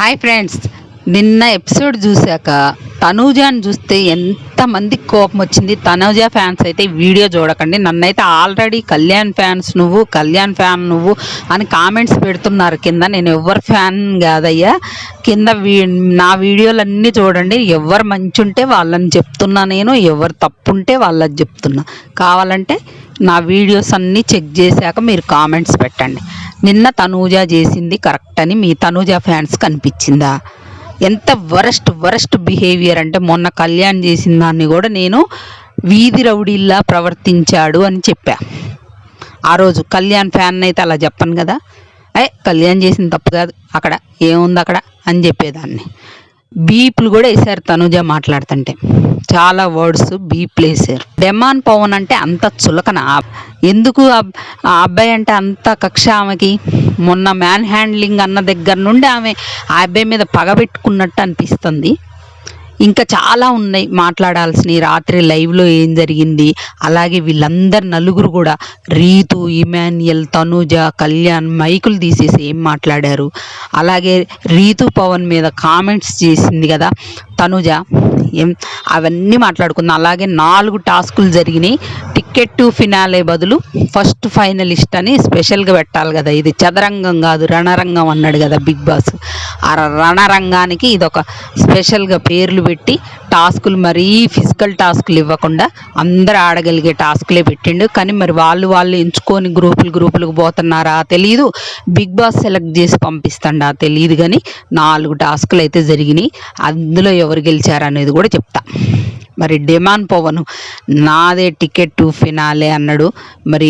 Hi friends, నిన్న episode చూశాక తనూజాని చూస్తే ఎంతమందికి కోపం వచ్చింది. తనూజా ఫ్యాన్స్ అయితే వీడియో చూడకండి. నన్నైతే ఆల్రెడీ కళ్యాణ్ ఫ్యాన్ నువ్వు అని కామెంట్స్ పెడుతున్నారు కింద. నేను ఎవరు ఫ్యాన్ కాదయ్యా. కింద నా వీడియోలన్నీ చూడండి. ఎవరు మంచి ఉంటే వాళ్ళని చెప్తున్నా, నేను ఎవరు తప్పు ఉంటే వాళ్ళని చెప్తున్నా. కావాలంటే నా వీడియోస్ అన్నీ చెక్ చేశాక మీరు కామెంట్స్ పెట్టండి. నిన్న తనూజా చేసింది కరెక్ట్ అని మీ తనూజా ఫ్యాన్స్ కనిపించిందా? ఎంత వరస్ట్ బిహేవియర్ అంటే, మొన్న కళ్యాణ్ చేసిన దాన్ని కూడా నేను వీధి రౌడీల్లా ప్రవర్తించాడు అని చెప్పా. ఆ రోజు కళ్యాణ్ ఫ్యాన్ అయితే అలా చెప్పను కదా. కళ్యాణ్ చేసిన తప్పు కాదు, అక్కడ ఏముంది అక్కడ అని చెప్పేదాన్ని. బీపులు కూడా వేసారు తనూజా మాట్లాడుతుంటే. చాలా వర్డ్స్ బీప్లు వేసారు. డెమాన్ పవన్ అంటే అంత చులకన. ఎందుకు ఆ అబ్బాయి అంటే అంత కక్ష ఆమెకి? మొన్న మ్యాన్ హ్యాండ్లింగ్ అన్న దగ్గర నుండి ఆమె ఆ అబ్బాయి మీద పగబెట్టుకున్నట్టు అనిపిస్తుంది. ఇంకా చాలా ఉన్నాయి మాట్లాడాల్సినవి. రాత్రి లైవ్లో ఏం జరిగింది, అలాగే వీళ్ళందరు నలుగురు కూడా రీతు, ఇమాన్యుయల్, తనూజ, కళ్యాణ్ మైకులు తీసేసి ఏం మాట్లాడారు. అలాగే రీతు పవన్ మీద కామెంట్స్ చేసింది కదా తనూజ, అవన్నీ మాట్లాడుకుందాం. అలాగే 4 టాస్కులు జరిగినాయి. టికెట్ టు ఫినాలే బదులు ఫస్ట్ ఫైనలిస్ట్ అని స్పెషల్గా పెట్టాలి కదా. ఇది చదరంగం కాదు రణరంగం అన్నాడు కదా బిగ్ బాస్. ఆ రణరంగానికి ఇదొక స్పెషల్గా పేర్లు పెట్టి టాస్కులు, మరీ ఫిజికల్ టాస్కులు ఇవ్వకుండా అందరు ఆడగలిగే టాస్కులే పెట్టిండు. కానీ మరి వాళ్ళు ఎంచుకొని గ్రూపులకు పోతున్నారా తెలియదు, బిగ్ బాస్ సెలెక్ట్ చేసి పంపిస్తాడా తెలియదు. కానీ 4 టాస్కులు అయితే జరిగినాయి. అందులో ఎవరు గెలిచారు అనేది కూడా చెప్తా. మరి డెమాన్ పవన్ నాదే టికెట్ టు ఫినాలే అన్నాడు. మరి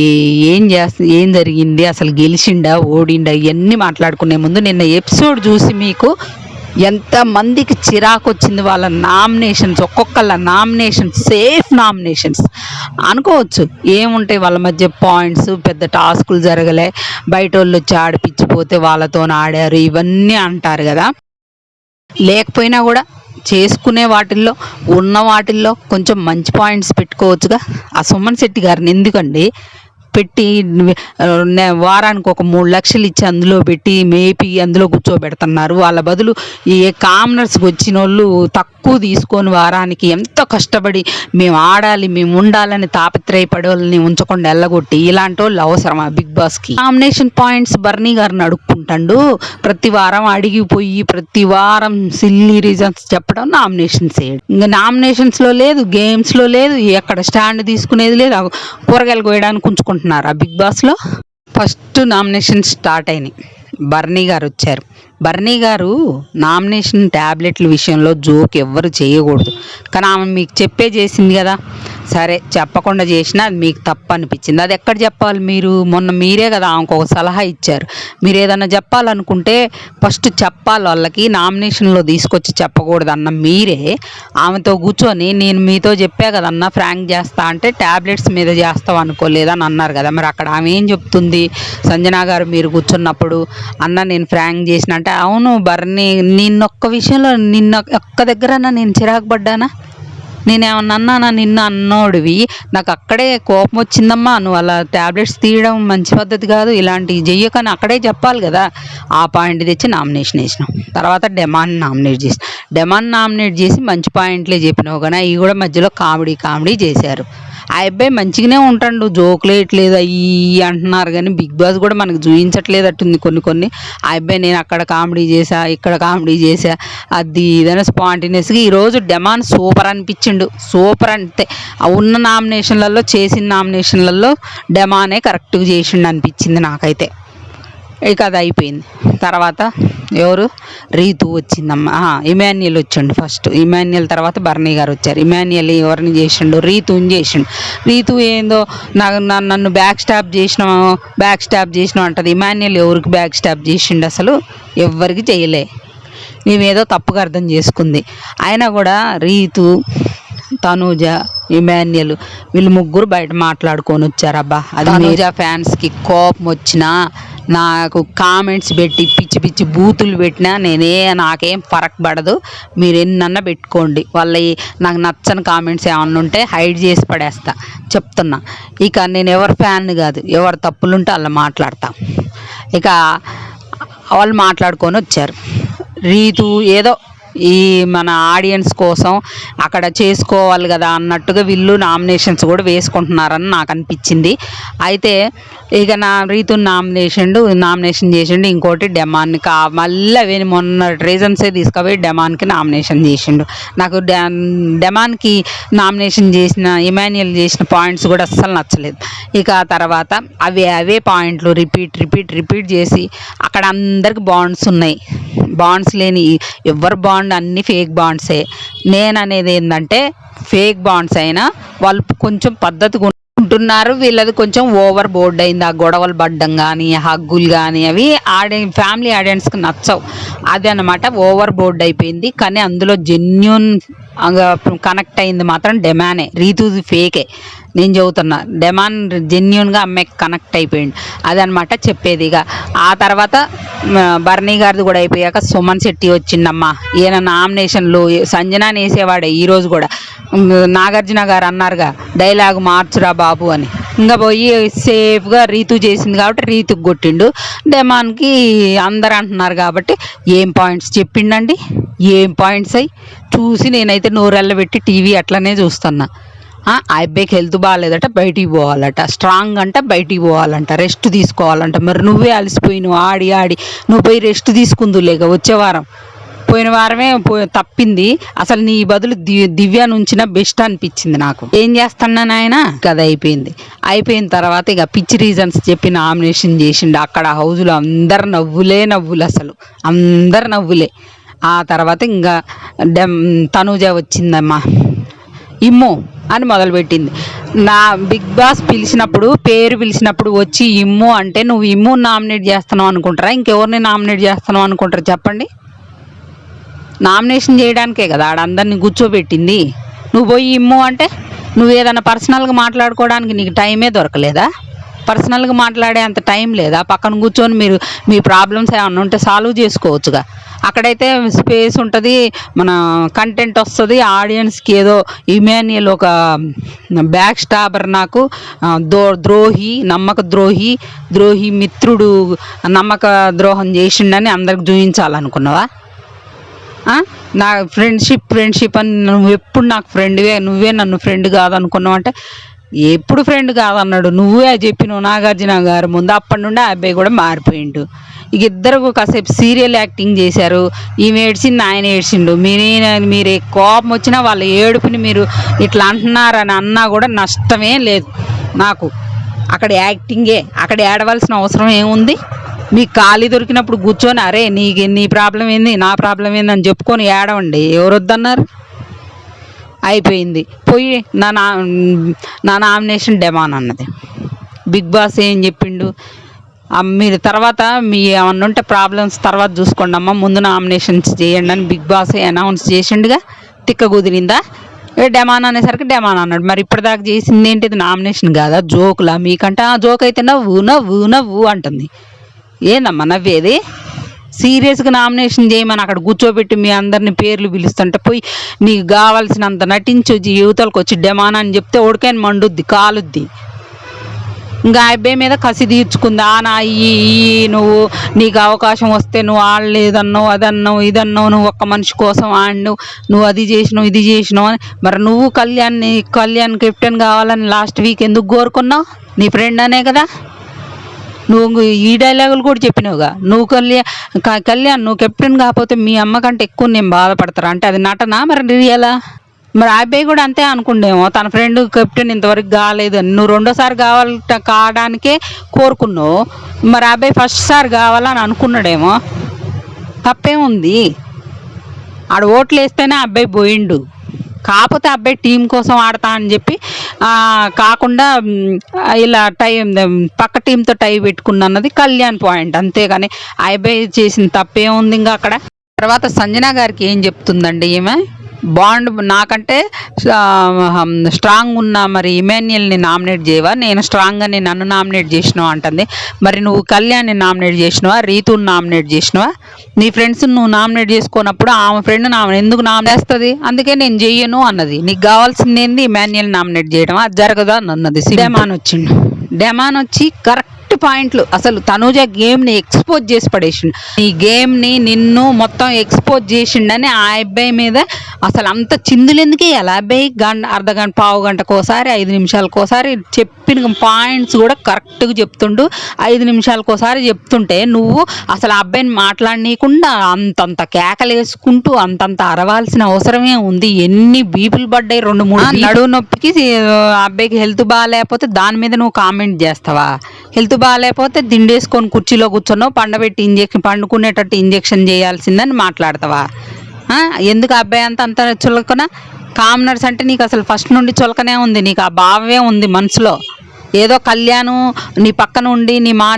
ఏం జరిగింది, అసలు గెలిచిండా ఓడిండా, ఇవన్నీ మాట్లాడుకునే ముందు నిన్న ఎపిసోడ్ చూసి మీకు ఎంతమందికి చిరాకు వచ్చింది. వాళ్ళ నామినేషన్స్, ఒక్కొక్కళ్ళ నామినేషన్స్ సేఫ్ నామినేషన్స్ అనుకోవచ్చు. ఏముంటాయి వాళ్ళ మధ్య పాయింట్స్, పెద్ద టాస్కులు జరగలే, బయట వాళ్ళు వచ్చి ఆడిపించిపోతే వాళ్ళతో ఆడారు, ఇవన్నీ అంటారు కదా. లేకపోయినా కూడా చేసుకునే వాటిల్లో ఉన్న వాటిల్లో కొంచెం మంచి పాయింట్స్ పెట్టుకోవచ్చుగా. ఆ సుమన్ శెట్టి గారిని ఎందుకండి పెట్టి వారానికి ఒక 3 లక్షలు ఇచ్చి అందులో పెట్టి మేపి అందులో కూర్చోబెడుతున్నారు? వాళ్ళ బదులు ఏ కామనర్స్కి వచ్చిన వాళ్ళు తక్కువ తీసుకొని వారానికి ఎంతో కష్టపడి మేము ఆడాలి, మేము ఉండాలని తాపత్రయపడే వాళ్ళని ఉంచకుండా వెళ్ళగొట్టి ఇలాంటి వాళ్ళు అవసరమా బిగ్ బాస్కి? నామినేషన్ పాయింట్స్ బర్నీ గారిని అడుక్కుంటాడు. ప్రతి వారం అడిగిపోయి ప్రతి వారం సిల్లీ రీజన్స్ చెప్పడం నామినేషన్స్ వేయడం. ఇంకా నామినేషన్స్లో లేదు, గేమ్స్లో లేదు, ఎక్కడ స్టాండ్ తీసుకునేది లేదు. కూరగాయలు కోయడానికి ఉంచుకుంటున్నారు ఆ బిగ్ బాస్లో. ఫస్ట్ నామినేషన్ స్టార్ట్ అయినాయి, బర్నీ గారు వచ్చారు. బర్నీ గారు నామినేషన్ ట్యాబ్లెట్ల విషయంలో జోక్ ఎవ్వరు చేయకూడదు. కానీ ఆమె మీకు చెప్పే చేసింది కదా. సరే, చెప్పకుండా చేసినా అది మీకు తప్పు అనిపించింది. అది ఎక్కడ చెప్పాలి మీరు? మొన్న మీరే కదా ఆమెకు ఒక సలహా ఇచ్చారు. మీరు ఏదన్నా చెప్పాలనుకుంటే ఫస్ట్ చెప్పాలి వాళ్ళకి, నామినేషన్లో తీసుకొచ్చి చెప్పకూడదు అన్న మీరే ఆమెతో కూర్చొని నేను మీతో చెప్పా కదన్నా ఫ్రాంక్ చేస్తా అంటే ట్యాబ్లెట్స్ మీద చేస్తావు అనుకోలేదని అన్నారు కదా. మరి అక్కడ ఆమె ఏం చెప్తుంది? సంజనా గారు మీరు కూర్చున్నప్పుడు అన్న నేను ఫ్రాంక్ చేసిన అంటే, అవును బర్నీ, నిన్నొక్క విషయంలో నిన్న ఒక్క దగ్గరన్నా నేను చిరాకు పడ్డానా? నేనేమన్నా అన్నానా? నిన్న అన్నోడివి నాకు అక్కడే కోపం వచ్చిందమ్మా, నువ్వు అలా ట్యాబ్లెట్స్ తీయడం మంచి పద్ధతి కాదు, ఇలాంటివి చెయ్యకని అక్కడే చెప్పాలి కదా. ఆ పాయింట్ తెచ్చి నామినేషన్ వేసినాం. తర్వాత డెమాన్ నామినేట్ చేసి మంచి పాయింట్లే చెప్పినావు కానీ అవి కూడా మధ్యలో కామెడీ చేశారు. ఆ అబ్బాయి మంచిగానే ఉంటాడు, జోకులు వేయట్లేదు అయ్యి అంటున్నారు కానీ బిగ్ బాస్ కూడా మనకు చూపించట్లేదు అట్టుంది కొన్ని. ఆ అబ్బాయి నేను అక్కడ కామెడీ చేశా, ఇక్కడ కామెడీ చేశా, అది ఇదైనా స్పాంటినియస్గా. ఈరోజు డెమాన్ సూపర్ అనిపించిండు. సూపర్ అంటే ఉన్న నామినేషన్లలో, చేసిన నామినేషన్లలో డెమానే కరెక్ట్గా చేసిండు అనిపించింది నాకైతే. ఇక అది అయిపోయింది. తర్వాత ఎవరు? రీతు వచ్చిందమ్మా. ఇమాన్యుయల్ వచ్చిండు ఫస్ట్. ఇమాన్యుయల్ తర్వాత బర్నీ గారు వచ్చారు. ఇమాన్యుయల్ ఎవరిని చేసిండు? రీతుని చేసిండు. రీతు ఏందో నన్ను బ్యాక్ స్టాప్ చేసినావు అంటది. ఇమాన్యుయల్ ఎవరికి బ్యాక్ స్టాప్ చేసిండు? అసలు ఎవ్వరికి చేయలే. మేమేదో తప్పుగా అర్థం చేసుకుంది. అయినా కూడా రీతు, తనూజ, ఇమాన్యుయల్ వీళ్ళు ముగ్గురు బయట మాట్లాడుకొని వచ్చారు. అబ్బా, అది తనూజ ఫ్యాన్స్కి కోపం వచ్చినా, నాకు కామెంట్స్ పెట్టి పిచ్చి బూతులు పెట్టినా నాకేం ఫరక్ పడదు. మీరు ఎన్నన్నా పెట్టుకోండి. వాళ్ళ నాకు నచ్చని కామెంట్స్ ఏమన్నా ఉంటే హైడ్ చేసి పడేస్తా చెప్తున్నా. ఇక నేను ఎవరి ఫ్యాన్ కాదు, ఎవరు తప్పులుంటే అలా మాట్లాడతా. ఇక వాళ్ళు మాట్లాడుకొని వచ్చారు. రీతు ఏదో ఈ మన ఆడియన్స్ కోసం అక్కడ చేసుకోవాలి కదా అన్నట్టుగా వీళ్ళు నామినేషన్స్ కూడా వేసుకుంటున్నారని నాకు అనిపించింది. అయితే ఇక రీతుని నామినేషన్ చేసిండు. ఇంకోటి డెమాన్ని మళ్ళీ విని మొన్న రీజన్సే తీసుకుపోయి డెమాన్కి నామినేషన్ చేసిండు. నాకు డెమాన్కి నామినేషన్ చేసిన ఇమాన్యుయల్ చేసిన పాయింట్స్ కూడా అస్సలు నచ్చలేదు. ఇక ఆ తర్వాత అవే పాయింట్లు రిపీట్ చేసి అక్కడ అందరికి బాండ్స్ ఉన్నాయి. బాండ్స్ లేని ఎవరు బాండ్ అన్ని ఫేక్ బాండ్సే. నేను అనేది ఏంటంటే ఫేక్ బాండ్స్ అయినా వాళ్ళు కొంచెం పద్ధతిగా ఉంటున్నారు. వీళ్ళది కొంచెం ఓవర్ బోర్డ్ అయింది. ఆ గొడవలు పడ్డం కానీ హగ్గులు కానీ అవి ఫ్యామిలీ ఆడియన్స్కి నచ్చవు. అది అన్నమాట ఓవర్ బోర్డ్ అయిపోయింది. కానీ అందులో జెన్యూన్ కనెక్ట్ అయింది మాత్రం డెమానే. రీతుది ఫేకే నేను చెబుతున్నా. డెమాన్ జెన్యూన్గా అమ్మాయికి కనెక్ట్ అయిపోయింది. అదనమాట చెప్పేది. ఇక ఆ తర్వాత బర్నీ గారిది కూడా అయిపోయాక సుమన్ శెట్టి వచ్చిందమ్మా. ఈయన నామినేషన్లు సంజనాని వేసేవాడే ఈరోజు కూడా. నాగార్జున గారు అన్నారుగా డైలాగ్ మార్చురా బాబు అని. ఇంకా పోయి సేఫ్గా రీతు చేసింది కాబట్టి రీతుకు కొట్టిండు. డెమాన్కి అందరు అంటున్నారు కాబట్టి ఏం పాయింట్స్ చెప్పిండండి, ఏం పాయింట్స్ అయ్యి చూసి నేనైతే నోరెళ్ళ పెట్టి టీవీ అట్లనే చూస్తున్నా. ఆ అబ్బాయికి హెల్త్ బాగాలేదట, బయటికి పోవాలట, స్ట్రాంగ్ అంట, బయటికి పోవాలంట, రెస్ట్ తీసుకోవాలంట. మరి నువ్వే అలసిపోయినావు ఆడి నువ్వు పోయి రెస్ట్ తీసుకుందులేక వచ్చే వారం. పోయిన వారమే తప్పింది. అసలు నీ బదులు దివ్య నుంచిన బెస్ట్ అనిపించింది నాకు. ఏం చేస్తాను నాయన కదా అయిపోయిన తర్వాత ఇక పిచ్చి రీజన్స్ చెప్పి నామినేషన్ చేసిండు. అక్కడ హౌజ్లో అందరు నవ్వులు, అసలు అందరు నవ్వులే. ఆ తర్వాత ఇంకా తనూజ వచ్చిందమ్మా. ఇమ్ము అని మొదలుపెట్టింది. నా బిగ్ బాస్ పేరు పిలిచినప్పుడు వచ్చి ఇమ్ము అంటే నువ్వు ఇమ్ము నామినేట్ చేస్తున్నావు అనుకుంటారా, ఇంకెవరిని నామినేట్ చేస్తున్నావు అనుకుంటారా చెప్పండి? నామినేషన్ చేయడానికే కదా ఆడందరినీ కూర్చోబెట్టింది. నువ్వు పోయి ఇమ్ము అంటే నువ్వు ఏదైనా పర్సనల్గా మాట్లాడుకోవడానికి నీకు టైమే దొరకలేదా? పర్సనల్గా మాట్లాడే అంత టైం లేదా? పక్కన కూర్చొని మీరు మీ ప్రాబ్లమ్స్ ఏమన్నా ఉంటే సాల్వ్ చేసుకోవచ్చుగా. అక్కడైతే స్పేస్ ఉంటుంది, మన కంటెంట్ వస్తుంది. ఆడియన్స్కి ఏదో ఇమాన్యుయల్ ఒక బ్యాక్ స్టాబర్, నాకు నమ్మక ద్రోహి మిత్రుడు నమ్మక ద్రోహం చేసిండని అందరికి చూపించాలనుకున్నావా? నా ఫ్రెండ్షిప్ అని నువ్వు ఎప్పుడు నాకు ఫ్రెండ్వే, నువ్వే నన్ను ఫ్రెండ్ కాదనుకున్నావు అంటే ఎప్పుడు ఫ్రెండ్ కాదన్నాడు నువ్వే చెప్పినావు నాగార్జున గారు ముందు. అప్పటి నుండి ఆ అబ్బాయి కూడా మారిపోయిండు. ఇక ఇద్దరు కాసేపు సీరియల్ యాక్టింగ్ చేశారు. ఈమె ఏడ్చింది, ఆయన ఏడ్చిండు. మీరు కోపం వచ్చినా వాళ్ళ ఏడుపుని మీరు ఇట్లా అంటున్నారని అన్నా కూడా నష్టమే లేదు నాకు. అక్కడ యాక్టింగే, అక్కడ ఏడవలసిన అవసరం ఏముంది? మీకు ఖాళీ దొరికినప్పుడు కూర్చొని అరే నీ ప్రాబ్లం ఏంది, నా ప్రాబ్లం ఏంది అని చెప్పుకొని ఏడవండి. ఎవరు వద్దన్నారు? అయిపోయింది. పోయి నా నామినేషన్ డెమాన్ అన్నది. బిగ్ బాస్ ఏం చెప్పిండు, మీరు తర్వాత మీ ఏమన్నా ఉంటే ప్రాబ్లమ్స్ తర్వాత చూసుకోండి అమ్మ, ముందు నామినేషన్స్ చేయండి అని బిగ్ బాస్ అనౌన్స్ చేసిండుగా. తిక్క కుదిరిందా? డెమాన్ అనేసరికి డెమాన్ అన్నాడు. మరి ఇప్పటిదాకా చేసింది ఏంటిది? నామినేషన్ కాదా, జోకులా మీకంటే? ఆ జోక్ అయితే నవ్వు అంటుంది. ఏందమ్మా నవ్వేది? సీరియస్గా నామినేషన్ చేయమని అక్కడ కూర్చోబెట్టి మీ అందరిని పేర్లు పిలుస్తుంటే పోయి నీకు కావాల్సినంత నటించి యువతలకు వచ్చి డెమాన్ అని చెప్తే ఉడకని మండుద్ది, కాలుద్ది. ఇంకా అబ్బాయి మీద కసి తీర్చుకుందా నువ్వు నీకు అవకాశం వస్తే నువ్వు ఆడలేదన్నావు, ఇదన్నావు, నువ్వు ఒక్క మనిషి కోసం ఆడినావు, నువ్వు అది చేసినావు ఇది చేసినావు అని. మరి నువ్వు కళ్యాణ్ కెప్టెన్ కావాలని లాస్ట్ వీక్ ఎందుకు కోరుకున్నావు? నీ ఫ్రెండ్ అనే కదా. నువ్వు ఈ డైలాగులు కూడా చెప్పినావుగా. నువ్వు కళ్యాణ్ నువ్వు కెప్టెన్ కాకపోతే మీ అమ్మ కంటే ఎక్కువ నేను బాధపడతారా అంటే అది నటనా? మరి రియలా? మరి అబ్బాయి కూడా అంతే అనుకుండేమో, తన ఫ్రెండ్ కెప్టెన్ ఇంతవరకు కాలేదని. నువ్వు రెండోసారి కావడానికే కోరుకున్నావు. మరి అబ్బాయి ఫస్ట్ సారి కావాలని అనుకున్నాడేమో. తప్పేముంది? ఆడ ఓట్లు వేస్తేనే అబ్బాయి పోయిండు. కాకపోతే అబ్బాయి టీం కోసం ఆడతా అని చెప్పి కాకుండా ఇలా పక్క టీంతో టై పెట్టుకున్నది కళ్యాణ్ పాయింట్. అంతేగాని ఆ అబ్బాయి చేసిన తప్పేముంది? ఇంకా అక్కడ తర్వాత సంజన గారికి ఏం చెప్తుందండి ఈమె? బాండ్ నాకంటే స్ట్రాంగ్ ఉన్నా మరి ఇమాన్యుయల్ని నామినేట్ చేయవా, నేను స్ట్రాంగ్గా నన్ను నామినేట్ చేసినావా అంటుంది. మరి నువ్వు కళ్యాణ్ని నామినేట్ చేసినావా, రీతుని నామినేట్ చేసినావా? నీ ఫ్రెండ్స్ నువ్వు నామినేట్ చేసుకున్నప్పుడు ఆమె ఫ్రెండ్ ఎందుకు నామినేట్ చేస్తుంది? అందుకే నేను చెయ్యను అన్నది. నీకు కావాల్సింది ఏంది? ఇమాన్యుయల్ నామినేట్ చేయడం. అది జరగదా అని అన్నది. డెమాన్ వచ్చి కరెక్ట్ కరెక్ట్ పాయింట్లు. అసలు తనూజ గేమ్ని ఎక్స్పోజ్ చేసి పడేసిండు, ఈ గేమ్ని నిన్ను మొత్తం ఎక్స్పోజ్ చేసిండని ఆ అబ్బాయి మీద అసలు అంత చిందులు ఎందుకు వేయాలి? అబ్బాయి అర్ధగంట పావు గంటకోసారి 5 నిమిషాలకోసారి చెప్పిన పాయింట్స్ కూడా కరెక్ట్గా చెప్తుండు. 5 నిమిషాలకోసారి చెప్తుంటే నువ్వు అసలు ఆ అబ్బాయిని మాట్లాడనీయకుండా అంతంత కేకలు వేసుకుంటూ అంతంత అరవాల్సిన అవసరమే ఉంది? ఎన్ని బీపులు పడ్డాయి, 2-3 నడువు నొప్పికి అబ్బాయికి హెల్త్ బాగాలేకపోతే దాని మీద నువ్వు కామెంట్ చేస్తావా? హెల్త్ బాగాలేకపోతే దిండేసుకొని కుర్చీలో కూర్చున్నావు, పండుకునేటట్టు ఇంజెక్షన్ చేయాల్సిందని మాట్లాడతావా? ఎందుకు అబ్బాయి అంత చులకన? కామనర్స్ అంటే నీకు అసలు ఫస్ట్ నుండి చులకనే ఉంది, నీకు ఆ భావమే ఉంది మనసులో. ఏదో కళ్యాణ్ నీ పక్కన ఉండి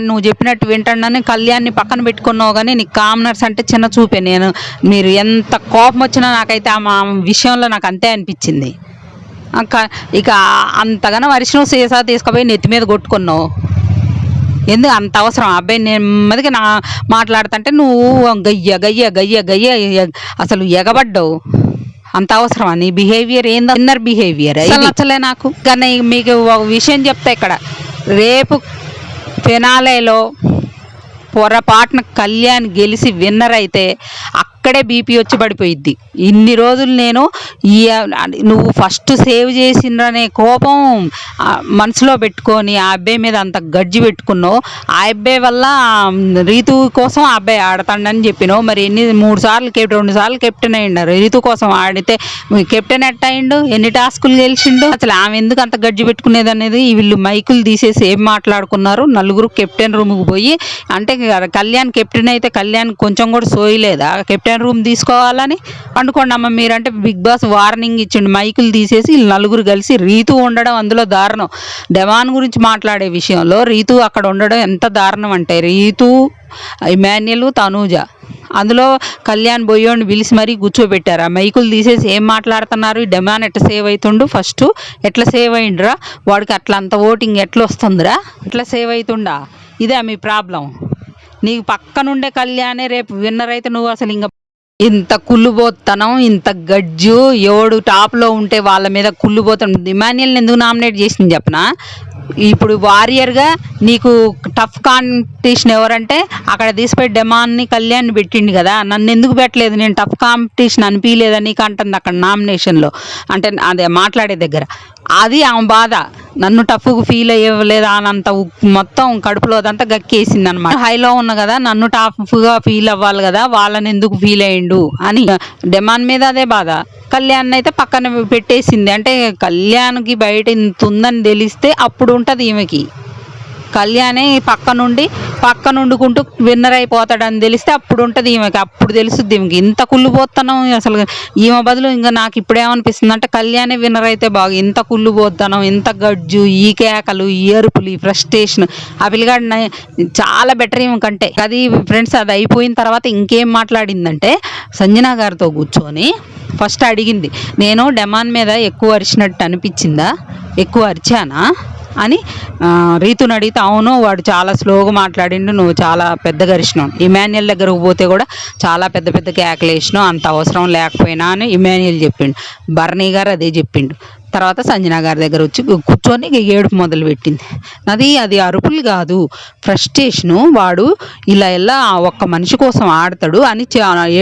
నువ్వు చెప్పినట్టు వింటానని కళ్యాణ్ని పక్కన పెట్టుకున్నావు, కానీ నీకు కామనర్స్ అంటే చిన్న చూపే. మీరు ఎంత కోపం వచ్చినా నాకైతే ఆ విషయంలో నాకు అంతే అనిపించింది. ఇక అంతగానో వరిష్ణు సీసా తీసుకుపోయి నెత్తి మీద కొట్టుకున్నావు. ఎందుకు అంత అవసరం? అబ్బాయి నెమ్మదిగా మాట్లాడుతుంటే నువ్వు గయ్య గయ్య గయ్య గయ్య అసలు ఎగబడ్డావు. అంత అవసరమా నీ బిహేవియర్? ఏందో ఇన్నర్ బిహేవియర్ నచ్చలే నాకు. కానీ మీకు ఒక విషయం చెప్తా, ఇక్కడ రేపు ఫినాలేలో పొరపాటున కళ్యాణ్ గెలిచి విన్నర్ అయితే అక్కడే బీపీ వచ్చి పడిపోయిద్ది. ఇన్ని రోజులు నేను నువ్వు ఫస్ట్ సేవ్ చేసిండ్రనే కోపం మనసులో పెట్టుకొని ఆ అబ్బాయి మీద అంత గడ్జి పెట్టుకున్నావు. ఆ అబ్బాయి వల్ల రీతు కోసం ఆ అబ్బాయి ఆడతాడని చెప్పినావు. మరి 2 సార్లు కెప్టెన్ అయ్యిండారు. రీతు కోసం ఆడితే కెప్టెన్ ఎట్ట అయ్యిండు? ఎన్ని టాస్కులు గెలిచిండు? అసలు ఆమె ఎందుకు అంత గడ్జి పెట్టుకునేది అనేది వీళ్ళు మైకులు తీసేసి ఏం మాట్లాడుకున్నారు? నలుగురు కెప్టెన్ రూమ్కి పోయి, అంటే కళ్యాణ్ కెప్టెన్ అయితే కళ్యాణ్ కొంచెం కూడా సోయలేదా కెప్టెన్ రూమ్ తీసుకోవాలని? పండుకోండి అమ్మ మీరంటే బిగ్ బాస్ వార్నింగ్ ఇచ్చిండు. మైకులు తీసేసి నలుగురు కలిసి రీతు ఉండడం అందులో దారుణం. డెమాన్ గురించి మాట్లాడే విషయంలో రీతు అక్కడ ఉండడం ఎంత దారుణం అంటే, రీతు, ఇమాన్యుల్, తనూజ, అందులో కళ్యాణ్ బొయ్యోని పిలిచి మరీ కూర్చోబెట్టారు. ఆ మైకులు తీసేసి ఏం మాట్లాడుతున్నారు? డెమాన్ ఎట్లా సేవ్ అవుతుండు? ఫస్ట్ ఎట్లా సేవ్ అయ్యిండ్రా? వాడికి అట్లా అంత ఓటింగ్ ఎట్లా వస్తుందిరా? ఎట్లా సేవ్ అవుతుండా? ఇదే మీ ప్రాబ్లం. నీకు పక్కనుండే కళ్యాణే రేపు విన్నర్ అయితే నువ్వు అసలు ఇంకా ఇంత కుళ్ళుబోతనం, ఇంత గజ్జు, ఎవడు టాప్లో ఉంటే వాళ్ళ మీద కుళ్ళుబోతాం. ఇమాన్యుల్ని ఎందుకు నామినేట్ చేసింది చెప్పనా? ఇప్పుడు వారియర్గా నీకు టఫ్ కాంపిటీషన్ ఎవరంటే అక్కడ తీసిపోయి డెమాన్ని కళ్యాణ్ పెట్టిండు కదా. నన్ను ఎందుకు పెట్టలేదు? నేను టఫ్ కాంపిటీషన్ అనిపించలేదని నీకు అంటుంది అక్కడ నామినేషన్లో, అంటే అదే మాట్లాడే దగ్గర. అది ఆమె బాధ. నన్ను టఫ్గా ఫీల్ అయ్యలేదా అనంత మొత్తం కడుపులో అదంతా గక్కేసింది అనమాట. హైలో ఉన్నా కదా, నన్ను టఫ్గా ఫీల్ అవ్వాలి కదా, వాళ్ళని ఎందుకు ఫీల్ అయ్యిండు అని డెమాన్ మీద అదే బాధ. కళ్యాణ్ అయితే పక్కన పెట్టేసింది. అంటే కళ్యాణ్కి బయట ఇంత ఉందని తెలిస్తే అప్పుడు ఉంటుంది ఈమెకి. కళ్యాణే పక్కనుండుకుంటూ విన్నర్ అయిపోతాడని తెలిస్తే అప్పుడు ఉంటుంది ఈమెకి, అప్పుడు తెలుస్తుంది ఈమెకి. ఇంత కుళ్ళుపోతాను అసలు. ఈమె బదులు ఇంకా నాకు ఇప్పుడేమనిపిస్తుంది అంటే కళ్యాణే విన్నర్ అయితే బాగా. ఇంత కుళ్ళుపోతాను, ఇంత గడ్జు, ఈ కేకలు, ఈ అరుపులు, ఈ ఫ్రస్ట్రేషన్. ఆ పిల్లగాడిని చాలా బెటర్ ఈమె కంటే. అది ఫ్రెండ్స్, అది అయిపోయిన తర్వాత ఇంకేం మాట్లాడిందంటే సంజన గారితో కూర్చొని ఫస్ట్ అడిగింది, నేను డెమాన్ మీద ఎక్కువ అరిచినట్టు అనిపించిందా, ఎక్కువ అరిచానా అని రీతుని అడిగితే, అవును వాడు చాలా స్లోగా మాట్లాడిండు, నువ్వు చాలా పెద్దగా అరిచినావు. ఇమాన్యుల్ దగ్గరకు పోతే కూడా చాలా పెద్ద పెద్ద కేకలు వేసినావు, అంత అవసరం లేకపోయినా అని ఇమాన్యుల్ చెప్పిండు. బర్నీ గారు అదే చెప్పిండు. తర్వాత సంజన గారి దగ్గర వచ్చి కూర్చొని ఏడుపు మొదలుపెట్టింది. అది అరుపులు కాదు, ఫ్రస్ట్రేషను. వాడు ఇలా ఒక్క మనిషి కోసం ఆడతాడు అని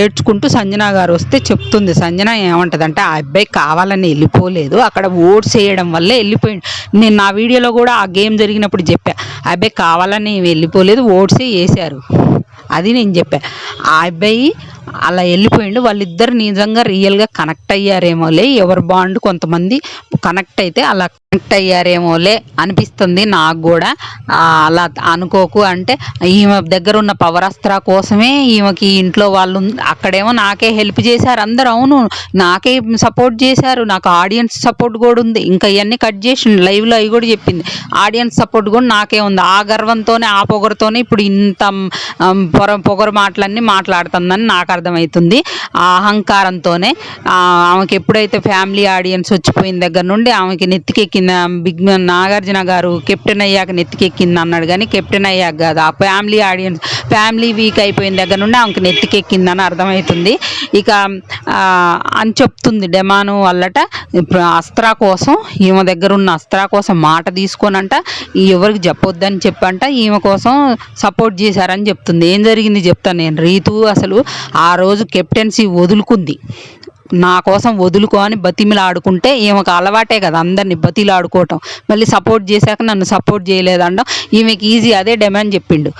ఏడ్చుకుంటూ సంజన గారు వస్తే చెప్తుంది. సంజన ఏమంటుందంటే, ఆ అబ్బాయి కావాలని వెళ్ళిపోలేదు, అక్కడ ఓట్స్ వేయడం వల్లే వెళ్ళిపోయింది. నేను నా వీడియోలో కూడా ఆ గేమ్ జరిగినప్పుడు చెప్పా, ఆ అబ్బాయి కావాలని వెళ్ళిపోలేదు, ఓట్సే వేసారు, అది నేను చెప్పా. ఆ అబ్బాయి అలా వెళ్ళిపోయిండు. వాళ్ళిద్దరు నిజంగా రియల్గా కనెక్ట్ అయ్యారేమోలే, ఎవరి బాండ్ కొంతమంది కనెక్ట్ అయితే అలా కనెక్ట్ అయ్యారేమోలే అనిపిస్తుంది నాకు కూడా. అలా అనుకోకు అంటే, ఈమె దగ్గర ఉన్న పవరాస్త్ర కోసమే ఈమెకి ఇంట్లో వాళ్ళు అక్కడేమో నాకే హెల్ప్ చేశారు అందరు. అవును, నాకే సపోర్ట్ చేశారు, నాకు ఆడియన్స్ సపోర్ట్ కూడా ఉంది. ఇంకా ఇవన్నీ కట్ చేసి లైవ్లో అవి కూడా చెప్పింది, ఆడియన్స్ సపోర్ట్ కూడా నాకే ఉంది. ఆ గర్వంతోనే, ఆ పొగరుతోనే ఇప్పుడు ఇంత పొగరు మాటలన్నీ మాట్లాడుతుందని నాకు అర్థమవుతుంది. ఆ అహంకారంతోనే ఆమెకి ఎప్పుడైతే ఫ్యామిలీ ఆడియన్స్ వచ్చిపోయిన దగ్గర నుండి ఆమెకి నెత్తికెక్కిన నాగార్జున గారు కెప్టెన్ అయ్యాక నెత్తికెక్కింది అన్నాడు, కానీ కెప్టెన్ అయ్యాక కాదు, ఆ ఫ్యామిలీ ఆడియన్స్ ఫ్యామిలీ వీక్ అయిపోయిన దగ్గర నుండి ఆమెకు నెత్తికెక్కిందని అర్థమవుతుంది. ఇక అని చెప్తుంది డెమాను వల్లట. ఇప్పుడు అస్త్రా కోసం, ఈమె దగ్గర ఉన్న అస్త్రా కోసం మాట తీసుకోనంట, ఎవరికి చెప్పొద్దని చెప్పంట, ఈమె కోసం సపోర్ట్ చేశారని చెప్తుంది. ఏం జరిగింది చెప్తాను నేను. రీతు అసలు ఆ రోజు కెప్టెన్సీ వదులుకుంది, నా కోసం వదులుకో అని బతిమిలాడుకుంటే, ఈమెకు అలవాటే కదా అందరినీ బతిలాడుకోవటం. మళ్ళీ సపోర్ట్ చేశాక నన్ను సపోర్ట్ చేయలేదండం, ఈమెకి ఈజీ అదే డిమాండ్ చెప్పిండు.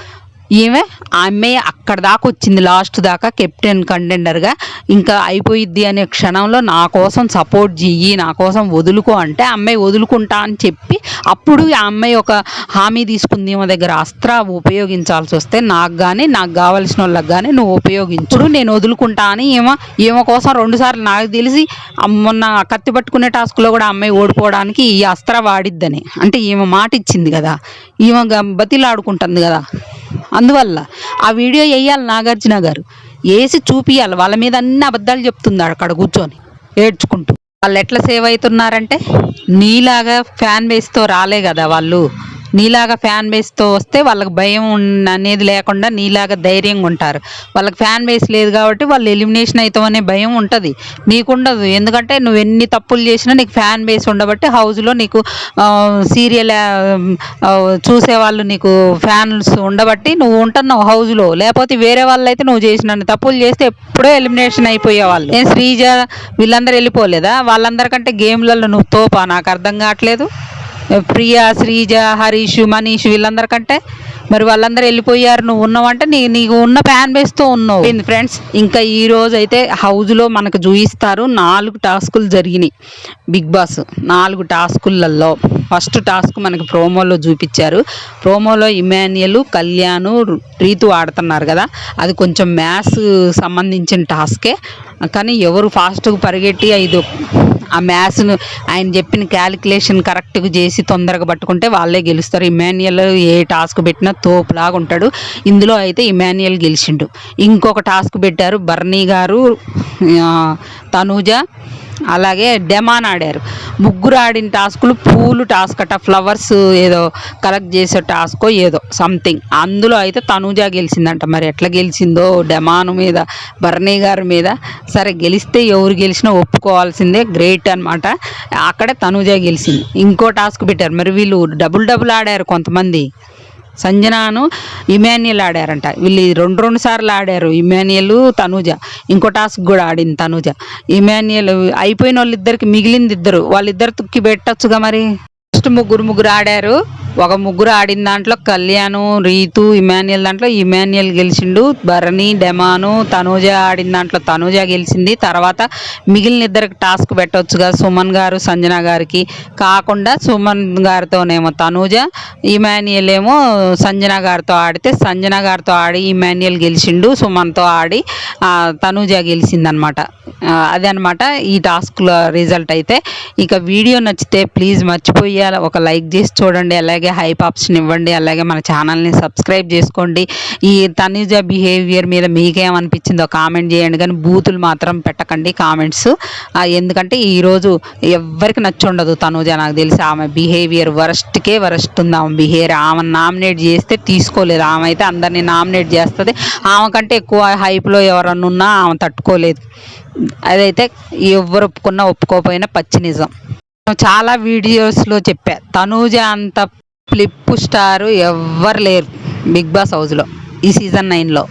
ఈమె ఆ అమ్మాయి అక్కడ దాకా వచ్చింది, లాస్ట్ దాకా కెప్టెన్ కంటెండర్గా. ఇంకా అయిపోయిద్ది అనే క్షణంలో నా కోసం సపోర్ట్ చెయ్యి, నా కోసం వదులుకో అంటే అమ్మాయి వదులుకుంటా అని చెప్పి, అప్పుడు ఆ అమ్మాయి ఒక హామీ తీసుకుంది, ఈమె దగ్గర అస్త్రా ఉపయోగించాల్సి వస్తే నాకు కానీ నాకు కావాల్సిన వాళ్ళకి కానీ నువ్వు ఉపయోగించు, నేను వదులుకుంటా అని. ఈమె కోసం 2 సార్లు నాకు తెలిసి మొన్న కత్తి పట్టుకునే టాస్క్లో కూడా అమ్మాయి ఓడిపోవడానికి ఈ అస్త్రా వాడిద్దని, అంటే ఈమె మాట ఇచ్చింది కదా, ఈమె బతిలాడుకుంటుంది కదా. అందువల్ల ఆ వీడియో వేయాలి నాగార్జున గారు, వేసి చూపియాలి. వాళ్ళ మీద అన్ని అబద్ధాలు చెప్తున్నాడు అక్కడ కూర్చొని ఏడ్చుకుంటూ. వాళ్ళు ఎట్లా సేవ్ అవుతున్నారంటే, నీలాగా ఫ్యాన్ బేస్తో రాలే కదా వాళ్ళు, నీలాగా ఫ్యాన్ బేస్తో వస్తే వాళ్ళకి భయం అనేది లేకుండా నీలాగా ధైర్యంగా ఉంటారు. వాళ్ళకి ఫ్యాన్ బేస్ లేదు కాబట్టి వాళ్ళు ఎలిమినేషన్ అవుతామనే భయం ఉంటుంది, నీకుండదు. ఎందుకంటే నువ్వు ఎన్ని తప్పులు చేసినా నీకు ఫ్యాన్ బేస్ ఉండబట్టి హౌస్లో నీకు సీరియల్ చూసేవాళ్ళు, నీకు ఫ్యాన్స్ ఉండబట్టి నువ్వు ఉంటున్నావు హౌస్లో. లేకపోతే వేరే వాళ్ళు అయితే నువ్వు చేసిన తప్పులు చేస్తే ఎప్పుడో ఎలిమినేషన్ అయిపోయేవాళ్ళు. నేను శ్రీజ వీళ్ళందరూ వెళ్ళిపోలేదా, వాళ్ళందరికంటే గేమ్లలో నువ్వు తోపా, నాకు అర్థం కావట్లేదు. ప్రియా, శ్రీజ, హరీష్, మనీష్ వీళ్ళందరికంటే మరి వాళ్ళందరూ వెళ్ళిపోయారు, నువ్వు ఉన్నావంటే నీకు ఉన్న ఫ్యాన్ బేస్తో ఉన్నావు ఫ్రెండ్స్. ఇంకా ఈరోజు అయితే హౌస్లో మనకు చూపిస్తారు 4 టాస్కులు జరిగినాయి బిగ్ బాస్. 4 టాస్కులలో ఫస్ట్ టాస్క్ మనకి ప్రోమోలో చూపించారు. ప్రోమోలో ఇమాన్యుయల్, కళ్యాణ్, రీతు ఆడుతున్నారు కదా, అది కొంచెం మ్యాథ్స్ సంబంధించిన టాస్కే, కానీ ఎవరు ఫాస్ట్గా పరిగెట్టి ఆ మ్యాథ్స్ను ఆయన చెప్పిన క్యాలిక్యులేషన్ కరెక్ట్గా చేసి తొందరగా పట్టుకుంటే వాళ్ళే గెలుస్తారు. ఇమాన్యుయల్ ఏ టాస్క్ పెట్టినా తోపులాగా ఉంటాడు, ఇందులో అయితే ఇమాన్యుయల్ గెలిచిండు. ఇంకొక టాస్క్ పెట్టారు, బర్నీ గారు, తనూజ, అలాగే డెమాన్ ఆడారు. ముగ్గురు ఆడిన టాస్కులు పూలు టాస్క్ అట, ఫ్లవర్స్ ఏదో కలెక్ట్ చేసే టాస్కో ఏదో సంథింగ్, అందులో అయితే తనూజ గెలిచిందంట. మరి ఎట్లా గెలిచిందో డెమాన్ మీద, బర్నీ గారి మీద. సరే గెలిస్తే ఎవరు గెలిచినా ఒప్పుకోవాల్సిందే, గ్రేట్ అనమాట. అక్కడే తనూజ గెలిచింది. ఇంకో టాస్క్ పెట్టారు, మరి వీళ్ళు డబుల్ ఆడారు కొంతమంది. సంజనాను ఇమాన్యుయల్ ఆడారంట, వీళ్ళు 2 సార్లు ఆడారు, ఇమాన్యుయల్, తనూజ. ఇంకో టాస్క్ కూడా ఆడింది తనూజ. ఇమాన్యుయల్ అయిపోయిన వాళ్ళిద్దరికి మిగిలింది 2, వాళ్ళిద్దరు తుక్కి పెట్టచ్చుగా. మరి ఫస్ట్ ముగ్గురు ఆడారు, ఒక ముగ్గురు ఆడిన దాంట్లో కళ్యాణ్, రీతు, ఇమాన్యుయల్ దాంట్లో ఇమాన్యుయల్ గెలిచిండు. భరణి, డెమాను, తనూజ ఆడిన దాంట్లో తనూజ గెలిచింది. తర్వాత మిగిలిన 2కి టాస్క్ పెట్టవచ్చుగా, సుమన్ గారు, సంజన గారికి కాకుండా సుమన్ గారితోనేమో తనూజ, ఇమాన్యుయల్ ఏమో సంజన గారితో ఆడితే సంజన గారితో ఆడి ఇమాన్యుయల్ గెలిచిండు, సుమన్తో ఆడి తనూజ గెలిచిందనమాట. అదనమాట ఈ టాస్క్లో రిజల్ట్ అయితే. ఇక వీడియో నచ్చితే ప్లీజ్ మర్చిపోయి ఒక లైక్ చేసి చూడండి, అలాగే హైప్ ఆప్షన్ ఇవ్వండి, అలాగే మన ఛానల్ని సబ్స్క్రైబ్ చేసుకోండి. ఈ తనూజ బిహేవియర్ మీద మీకేమనిపించిందో కామెంట్ చేయండి, కానీ బూతులు మాత్రం పెట్టకండి కామెంట్స్. ఎందుకంటే ఈరోజు ఎవ్వరికి నచ్చుండదు తనూజ, నాకు తెలిసి ఆమె బిహేవియర్ వరస్ట్ ఉంది ఆమె బిహేవియర్. ఆమె నామినేట్ చేస్తే తీసుకోలేదు, ఆమె అయితే అందరినీ నామినేట్ చేస్తుంది. ఆమె కంటే ఎక్కువ హైప్లో ఎవరన్నా ఉన్నా ఆమె తట్టుకోలేదు. అదైతే ఎవరు ఒప్పుకున్నా ఒప్పుకోకపోయినా పచ్చి నిజం. చాలా వీడియోస్లో చెప్పా, తనూజ అంత ఫ్లిప్ స్టార్ ఎవ్వరు లేరు బిగ్ బాస్ హౌస్లో ఈ సీజన్ 9లో.